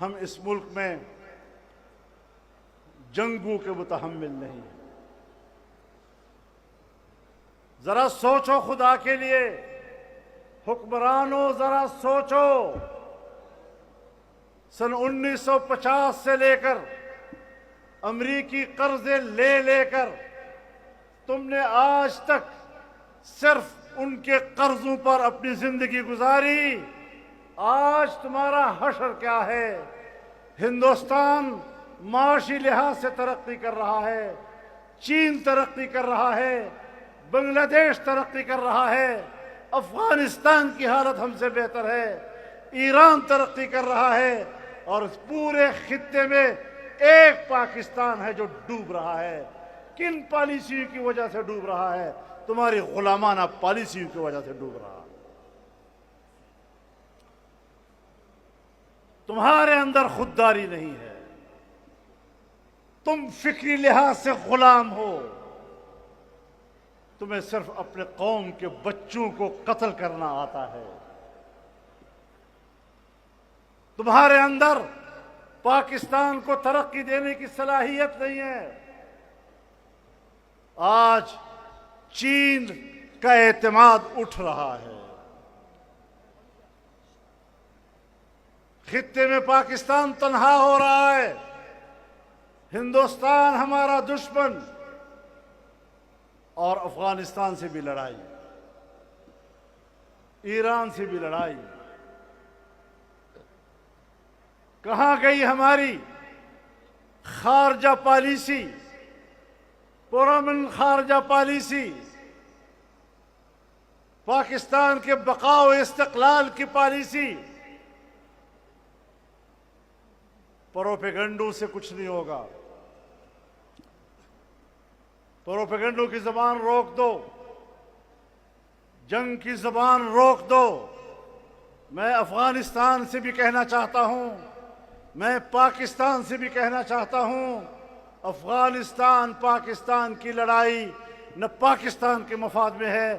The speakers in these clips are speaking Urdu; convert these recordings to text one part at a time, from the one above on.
ہم اس ملک میں جنگوں کے متحمل نہیں ہیں۔ ذرا سوچو خدا کے لیے، حکمرانوں ذرا سوچو۔ سن 1950 سے لے کر امریکی قرضے لے لے کر تم نے آج تک صرف ان کے قرضوں پر اپنی زندگی گزاری۔ آج تمہارا حشر کیا ہے؟ ہندوستان معاشی لحاظ سے ترقی کر رہا ہے، چین ترقی کر رہا ہے، بنگلہ دیش ترقی کر رہا ہے، افغانستان کی حالت ہم سے بہتر ہے، ایران ترقی کر رہا ہے، اور اس پورے خطے میں ایک پاکستان ہے جو ڈوب رہا ہے۔ کن پالیسیوں کی وجہ سے ڈوب رہا ہے؟ تمہاری غلامانہ پالیسیوں کی وجہ سے ڈوب رہا ہے۔ تمہارے اندر خودداری نہیں ہے، تم فکری لحاظ سے غلام ہو۔ تمہیں صرف اپنے قوم کے بچوں کو قتل کرنا آتا ہے۔ تمہارے اندر پاکستان کو ترقی دینے کی صلاحیت نہیں ہے۔ آج چین کا اعتماد اٹھ رہا ہے، خطے میں پاکستان تنہا ہو رہا ہے۔ ہندوستان ہمارا دشمن، اور افغانستان سے بھی لڑائی، ایران سے بھی لڑائی۔ کہاں گئی ہماری خارجہ پالیسی، پرامن خارجہ پالیسی، پاکستان کے بقا و استقلال کی پالیسی؟ پروپیگنڈوں سے کچھ نہیں ہوگا۔ پروپیگنڈوں کی زبان روک دو، جنگ کی زبان روک دو۔ میں افغانستان سے بھی کہنا چاہتا ہوں، میں پاکستان سے بھی کہنا چاہتا ہوں، افغانستان پاکستان کی لڑائی نہ پاکستان کے مفاد میں ہے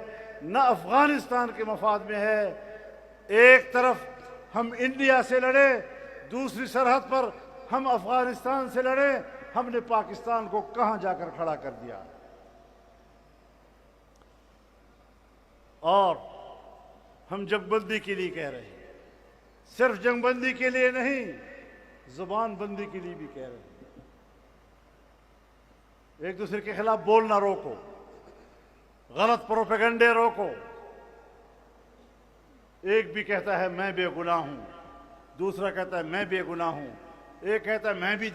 نہ افغانستان کے مفاد میں ہے۔ ایک طرف ہم انڈیا سے لڑے، دوسری سرحد پر ہم افغانستان سے لڑے۔ ہم نے پاکستان کو کہاں جا کر کھڑا کر دیا؟ اور ہم جنگ بندی کے لیے کہہ رہے ہیں، صرف جنگ بندی کے لیے نہیں، زبان بندی کے لیے بھی کہہ رہے ہیں۔ ایک دوسرے کے خلاف بولنا روکو، غلط پروپیگنڈے روکو۔ ایک بھی کہتا ہے میں بے گناہ ہوں، دوسرا کہتا ہے میں بے گناہ ہوں، ایک کہتا ہے میں بھی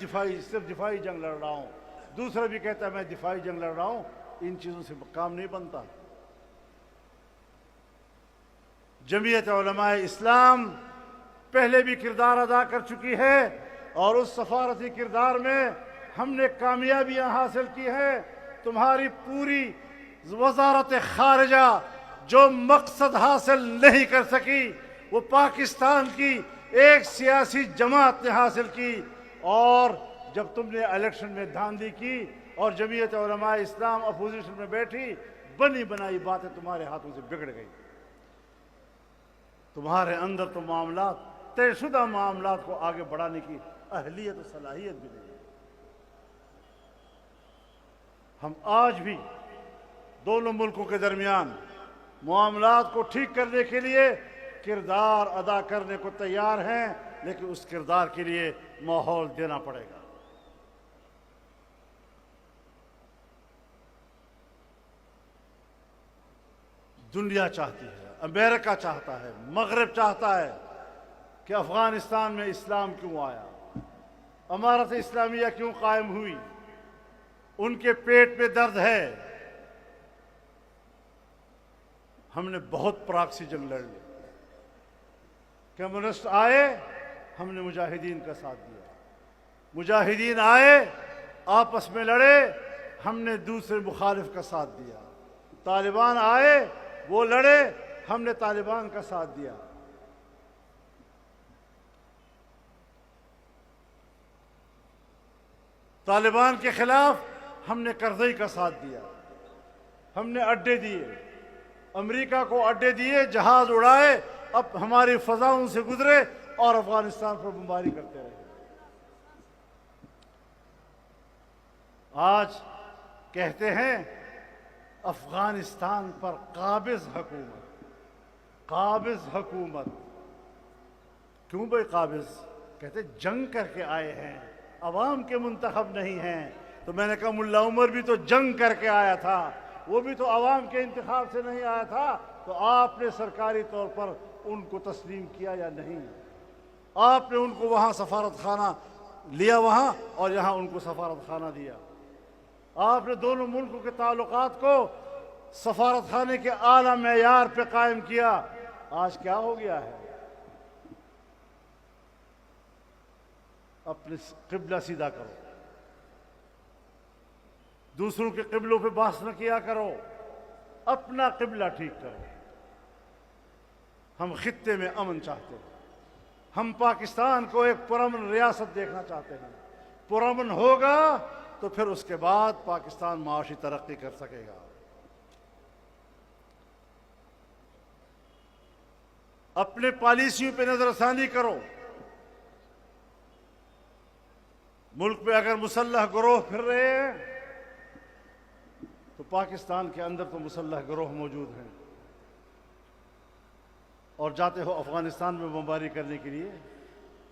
صرف دفاعی جنگ لڑ رہا ہوں، دوسرا بھی کہتا ہے میں دفاعی جنگ لڑ رہا ہوں۔ ان چیزوں سے کام نہیں بنتا۔ جمعیت علماء اسلام پہلے بھی کردار ادا کر چکی ہے، اور اس سفارتی کردار میں ہم نے کامیابیاں حاصل کی ہیں۔ تمہاری پوری وزارت خارجہ جو مقصد حاصل نہیں کر سکی، وہ پاکستان کی ایک سیاسی جماعت نے حاصل کی۔ اور جب تم نے الیکشن میں دھاندلی کی اور جمعیت علماء اسلام اپوزیشن میں بیٹھی، بنی بنائی باتیں تمہارے ہاتھوں سے بگڑ گئی۔ تمہارے اندر تو معاملات، طے شدہ معاملات کو آگے بڑھانے کی اہلیت و صلاحیت بھی نہیں ہے۔ ہم آج بھی دونوں ملکوں کے درمیان معاملات کو ٹھیک کرنے کے لیے کردار ادا کرنے کو تیار ہیں، لیکن اس کردار کے لیے ماحول دینا پڑے گا۔ دنیا چاہتی ہے، امریکہ چاہتا ہے، مغرب چاہتا ہے کہ افغانستان میں اسلام کیوں آیا، امارت اسلامیہ کیوں قائم ہوئی۔ ان کے پیٹ میں درد ہے۔ ہم نے بہت پراکسی جنگ لڑ لی۔ کمیونسٹ آئے، ہم نے مجاہدین کا ساتھ دیا۔ مجاہدین آئے، آپس میں لڑے، ہم نے دوسرے مخالف کا ساتھ دیا۔ طالبان آئے، وہ لڑے، ہم نے طالبان کا ساتھ دیا۔ طالبان کے خلاف ہم نے کرزئی کا ساتھ دیا۔ ہم نے اڈے دیے، امریکہ کو اڈے دیے، جہاز اڑائے، اب ہماری فضاؤں سے گزرے، اور افغانستان پر بمباری کرتے رہے۔ آج کہتے ہیں افغانستان پر قابض حکومت۔ کیوں بھائی قابض؟ کہتے جنگ کر کے آئے ہیں، عوام کے منتخب نہیں ہیں۔ تو میں نے کہا ملا عمر بھی تو جنگ کر کے آیا تھا، وہ بھی تو عوام کے انتخاب سے نہیں آیا تھا۔ تو آپ نے سرکاری طور پر ان کو تسلیم کیا یا نہیں؟ آپ نے ان کو وہاں سفارت خانہ لیا وہاں، اور یہاں ان کو سفارت خانہ دیا۔ آپ نے دونوں ملکوں کے تعلقات کو سفارت خانے کے اعلیٰ معیار پہ قائم کیا۔ آج کیا ہو گیا ہے؟ اپنے قبلہ سیدھا کرو، دوسروں کے قبلوں پہ بحث نہ کیا کرو، اپنا قبلہ ٹھیک کرو۔ ہم خطے میں امن چاہتے ہیں، ہم پاکستان کو ایک پرامن ریاست دیکھنا چاہتے ہیں۔ پرامن ہوگا تو پھر اس کے بعد پاکستان معاشی ترقی کر سکے گا۔ اپنے پالیسیوں پہ نظر ثانی کرو۔ ملک میں اگر مسلح گروہ پھر رہے ہیں تو پاکستان کے اندر تو مسلح گروہ موجود ہیں، اور جاتے ہو افغانستان میں بمباری کرنے کے لیے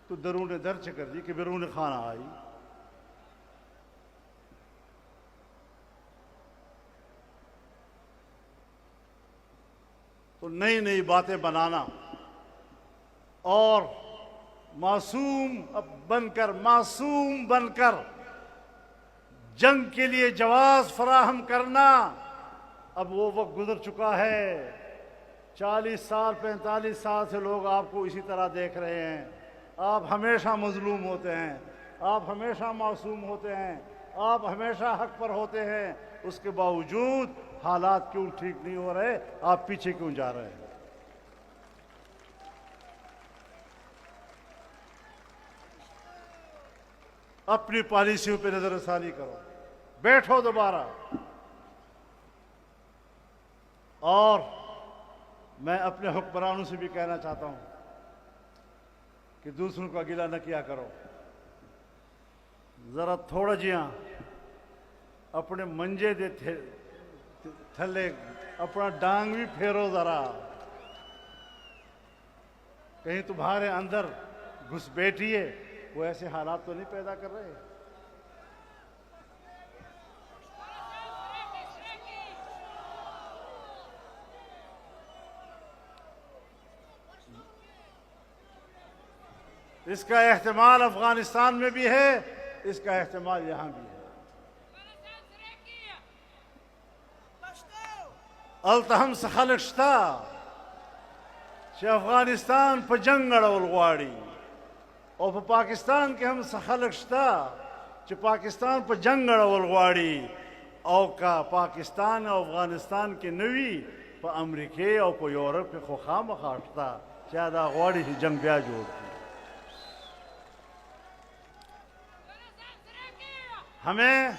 تو درون درچ کر دی کہ بیرون خانہ آئی۔ تو نئی نئی باتیں بنانا اور معصوم بن کر جنگ کے لیے جواز فراہم کرنا، اب وہ وقت گزر چکا ہے۔ 40 سال 45 سال سے لوگ آپ کو اسی طرح دیکھ رہے ہیں۔ آپ ہمیشہ مظلوم ہوتے ہیں، آپ ہمیشہ معصوم ہوتے ہیں، آپ ہمیشہ حق پر ہوتے ہیں۔ اس کے باوجود حالات کیوں ٹھیک نہیں ہو رہے؟ آپ پیچھے کیوں جا رہے ہیں؟ اپنی پالیسیوں پہ نظر ثانی کرو، بیٹھو دوبارہ۔ اور میں اپنے حکمرانوں سے بھی کہنا چاہتا ہوں کہ دوسروں کا گلہ نہ کیا کرو، ذرا تھوڑا جیاں اپنے منجے دے تھلے اپنا ڈانگ بھی پھیرو ذرا، کہیں تمہارے اندر گھس بیٹھیے وہ ایسے حالات تو نہیں پیدا کر رہے۔ اس کا احتمال افغانستان میں بھی ہے، اس کا احتمال یہاں بھی ہے۔ التهم خلق شتا چې افغانستان په جنگ اړول غواړي، او په پاکستان کې هم خلق شتا چې پاکستان په جنگ اړول غواړي، او کا پاکستان او افغانستان کې نوي په امریکې او په یورپ کې خو خامخا شتا چې دا غواړي چې جنگ بیا جوړ کړي۔ ہمیں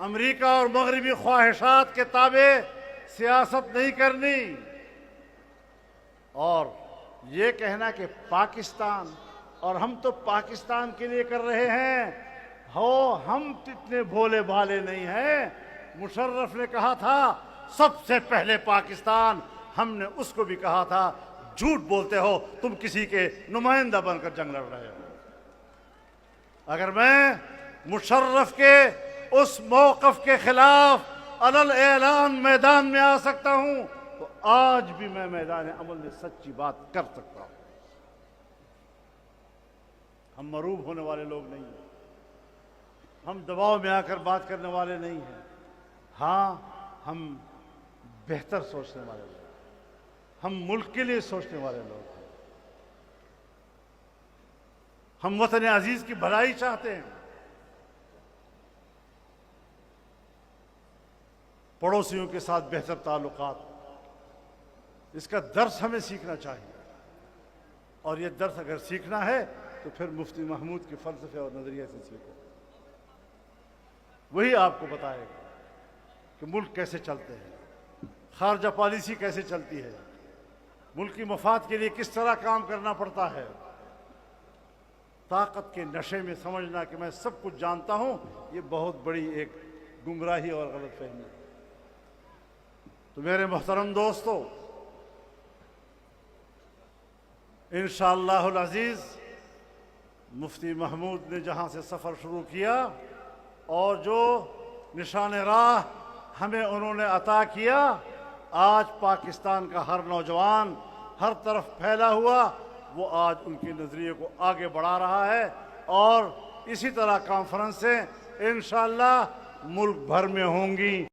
امریکہ اور مغربی خواہشات کے تابع سیاست نہیں کرنی، اور یہ کہنا کہ پاکستان اور ہم تو پاکستان کے لیے کر رہے ہیں، ہم اتنے بھولے بھالے نہیں ہیں۔ مشرف نے کہا تھا سب سے پہلے پاکستان، ہم نے اس کو بھی کہا تھا جھوٹ بولتے ہو، تم کسی کے نمائندہ بن کر جنگ لڑ رہے ہو۔ اگر میں مشرف کے اس موقف کے خلاف علل اعلان میدان میں آ سکتا ہوں تو آج بھی میں میدان عمل میں سچی بات کر سکتا ہوں۔ ہم مروب ہونے والے لوگ نہیں ہیں، ہم دباؤ میں آ کر بات کرنے والے نہیں ہیں۔ ہاں، ہم بہتر سوچنے والے لوگ ہیں، ہم ملک کے لیے سوچنے والے لوگ ہیں، ہم وطن عزیز کی بھلائی چاہتے ہیں۔ پڑوسیوں کے ساتھ بہتر تعلقات، اس کا درس ہمیں سیکھنا چاہیے، اور یہ درس اگر سیکھنا ہے تو پھر مفتی محمود کے فلسفے اور نظریے سے سیکھو، وہی آپ کو بتائے گا کہ ملک کیسے چلتے ہیں، خارجہ پالیسی کیسے چلتی ہے، ملک کی مفاد کے لیے کس طرح کام کرنا پڑتا ہے۔ طاقت کے نشے میں سمجھنا کہ میں سب کچھ جانتا ہوں، یہ بہت بڑی ایک گمراہی اور غلط فہمی ہے۔ تو میرے محترم دوستو، انشاءاللہ العزیز مفتی محمود نے جہاں سے سفر شروع کیا اور جو نشان راہ ہمیں انہوں نے عطا کیا، آج پاکستان کا ہر نوجوان ہر طرف پھیلا ہوا وہ آج ان کے نظریے کو آگے بڑھا رہا ہے، اور اسی طرح کانفرنسیں انشاءاللہ ملک بھر میں ہوں گی۔